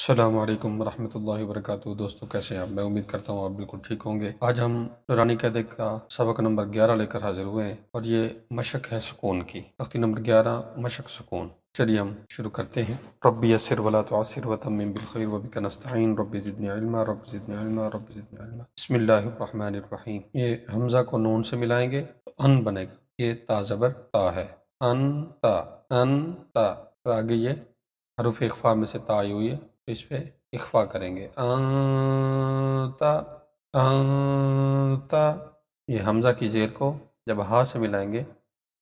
अस्सलामु अलैकुम वरहमतुल्लाहि वबरकातुहू। दोस्तों, कैसे हैं आप? मैं उम्मीद करता हूँ आप बिल्कुल ठीक होंगे। आज हम रानी कैदे का सबक नंबर 11 लेकर हाजिर हुए हैं और ये मशक है सुकून की। तख्ती नंबर 11, मशक सुकून। चलिए हम शुरू करते हैं। रब्बी यस्सिर वला तुअस्सिर वतम्मिम बिल खैर वबिका नस्तईन रब्बी ज़िदनी इल्मा रब्बी ज़िदनी इल्मा रब्बी ज़िदनी इल्मा। बिस्मिल्लाहिर रहमानिर रहीम। ये हमजा को नून से मिलाएंगे तो अन बनेगा। ये ता ज़बर ता है। अन ता, अन ता। और आगे ये हरूफ इख्फा में से ता आई हुई है, तो इस पे इख्फा करेंगे। अंता, अंता। ये हमजा की जेर को जब हा से मिलाएंगे,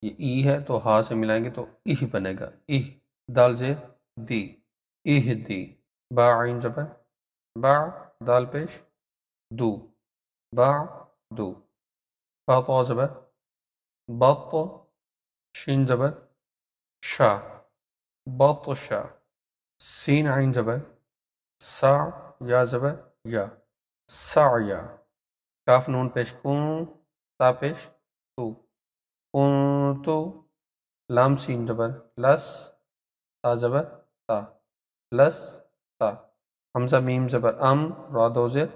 ये ई है तो हा से मिलाएंगे तो इह बनेगा। इह, दाल जेर दी, इह दी। बा आइन जबर बा, दाल पेश दू, बा दू। बा तो जबर बत, शिन जबर शा, बतशा। सीन आइन जबर सा, या जबर या, साया। काफ नून पेश कूं, ता पेश तू, तो। लाम सीन जबर लस, ता जबर ता, लस ता। हमजा मीम जबर अम, रा दो जेर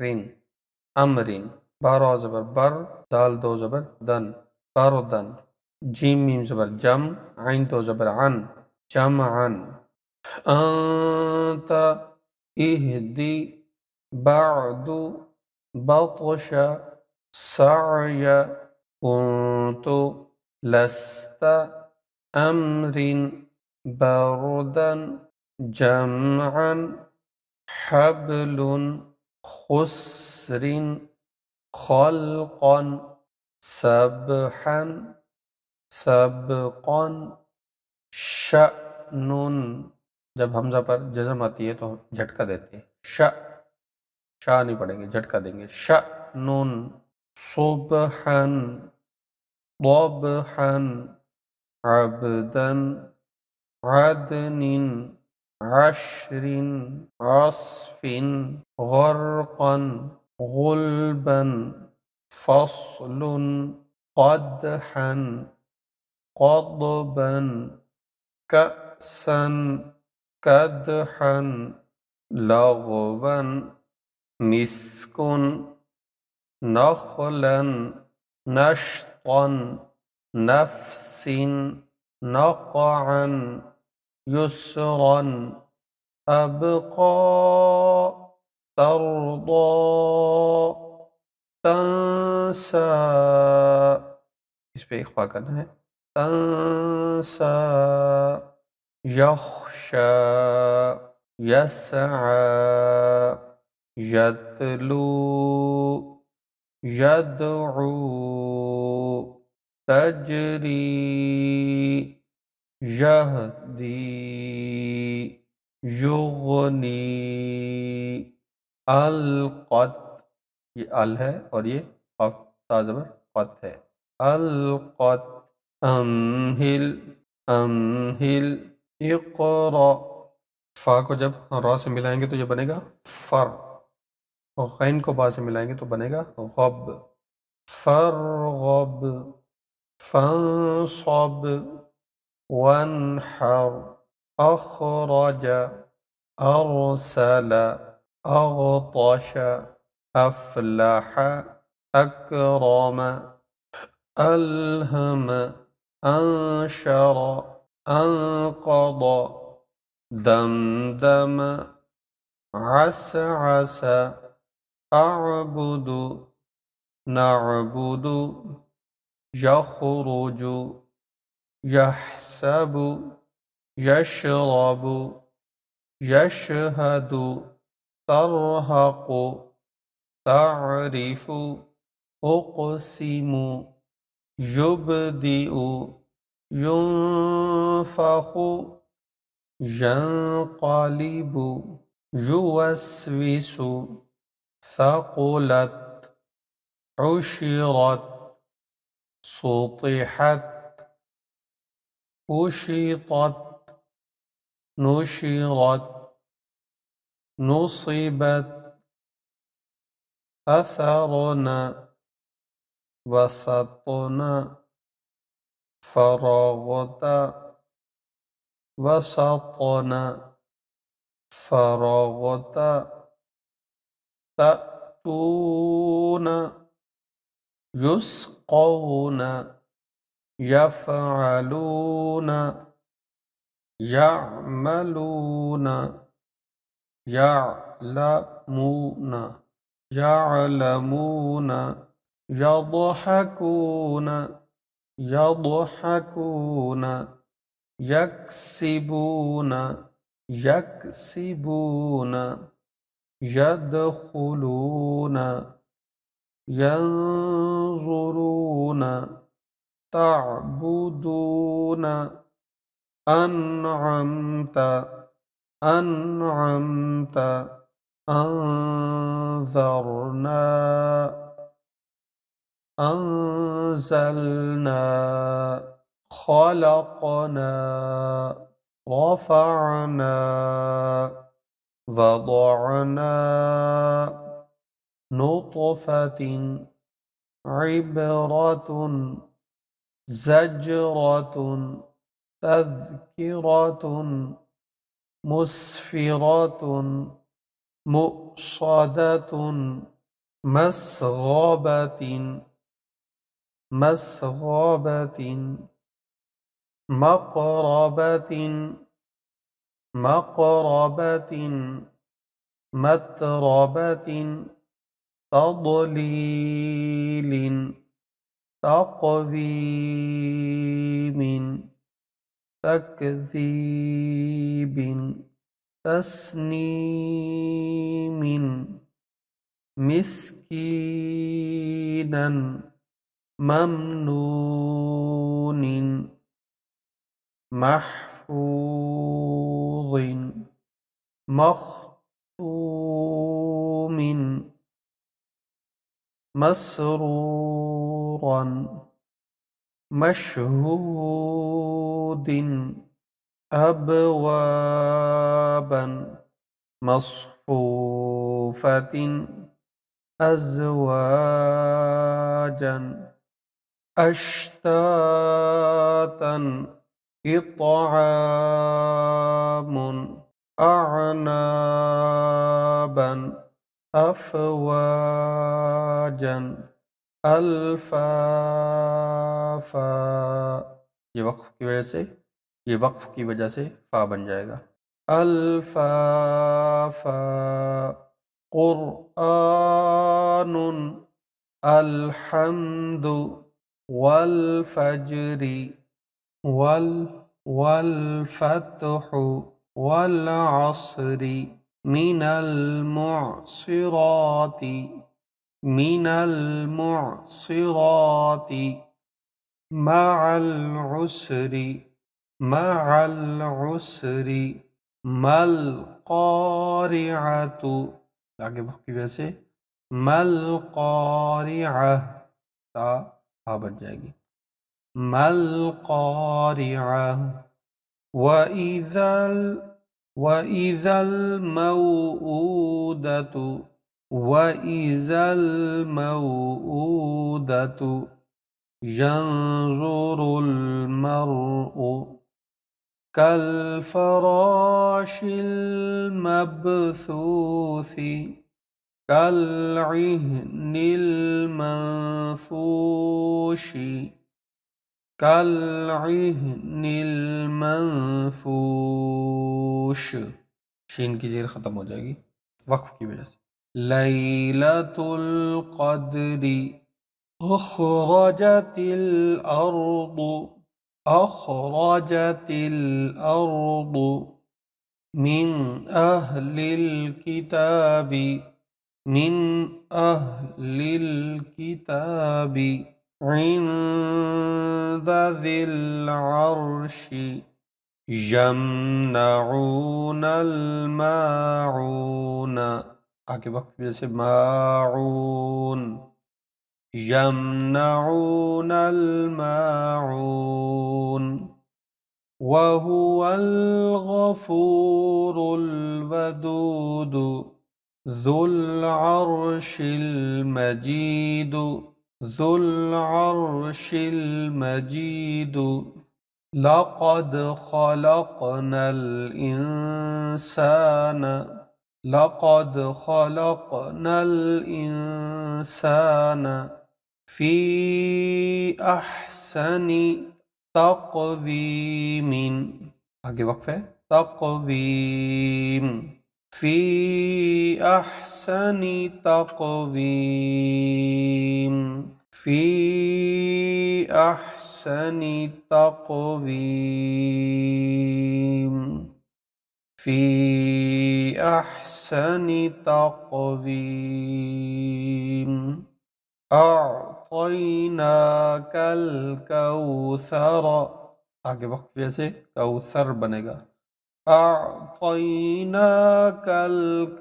रिन, अमरिन। बारो जबर बर, दाल दो जबर दन, बारो दन। जीम मीम जबर जम, आइन दो जबर अन, जम अन। अंता इहदी बादु बतश साया कुन्तु लस्त अमरिन बरदन जमअन हबलुन खुस्रिन खल्कन सबहन सबकन शअनुन। जब हमजा पर जज़म आती है तो झटका देते हैं। शाह नहीं पढ़ेंगे, झटका देंगे। शअनुन सुबहन ضبحन अबदन अदनिन अशरिन अस्फिन गर्कन गुल्बन फस्लुन क़दहन क़दबन कअसन कदहन लगवन मिस्कुन नखलन नश्तन नफ्सिन नक़अन युस्रन अबक़ा तर्दा तंसा। इस पे इख्फा करना है। तंसा यख्शा यस्आ यतलू यदउ तजरी यहदी युगनी अलक़त। ये अल है और ये ता ज़बर क़त है। अलक़त अम्हिल अम्हिल इक़रा। फा को जब रा से मिलाएंगे तो ये बनेगा फर, और ग़ैन को बा से मिलाएंगे तो बनेगा गब। फरगब फंसब वन्हर अखरज अरसल अगतश अफलह अकरम अल्हम अंशर अंक़द दमदम असअस अअबुदु नअबुदु यख़रुजु यहसबु यशरबु यशहदु तरहक़ु तारिफु उक़सिमु युबदिउ युनफ़ख़ु यंक़लिबु युवस्विसु थक़ुलत उशिरत सुतिहत उशितत नुशिरत नुसिबत अथरन वसतन फरगत वसतन فرغت تأتون يسقون يفعلون يعملون يعلمون يعلمون يضحكون يضحكون يكسبون يكسبون يدخلون ينظرون تعبدون أنعمت أنعمت أنذرنا أنزلنا خلقنا رفعنا وضعنا نطفة عبرة زجرة تذكرة مسفرة مؤصدة مسغبة مسغبة مقربة مقربة متربة تضليل تقويم تكذيب تسنيم مسكينا ممنون محفوظ مختوم مسرورا مشهود أبوابا مصفوفة أزواجا أشتاتا إطعام أعنابا أفواجا अल्फाफा। ये वक्फ की वजह से फा बन जाएगा। अल्फाफा क़ुरआनुन अल्हम्दु वल फज्रि वल फत्हु वल अस्रि मिनल मुअस्सिराति मिनल मुअस्सिराति मअल उसरि मल क़ारिअतु। आगे की वजह से मल क़ारिअह ता हा बन जाएगी। मल क़ारिअह व इज़ल मौऊदतु यंजुरुल मर्उ कल फराशिल मबसूसी कल इह्निल मंफूशी कल इह्निल मंफूश। शीन की ज़ेर ख़त्म हो जाएगी वक्फ की वजह से। लैलतुल क़द्री अख़रजतिल अर्दु मिन अहलिल किताबि इंद ज़िल अर्शि यमनऊनल माऊन। आगे वक्त की वजह से माऊन यमनऊनल माऊन वहुवल गफूरुल वदूद ज़ुल अर्शिल मजीद लक़द ख़लक़नल इंसान, लक़द ख़लक़नल इंसान फ़ी अहसनी तक़वीमिन। आगे वक्फ है, तक़वीम, फ़ी अहसनी तक़वीम, फ़ी अहसनी तक़वीम, फ़ी अहसनी तक़वीम। अअतैनाकल कौसर, आगे वक्त से कौसर बनेगा। अअतैनाकल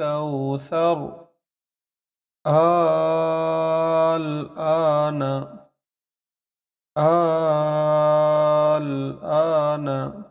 कौसर, अल आना, अल आना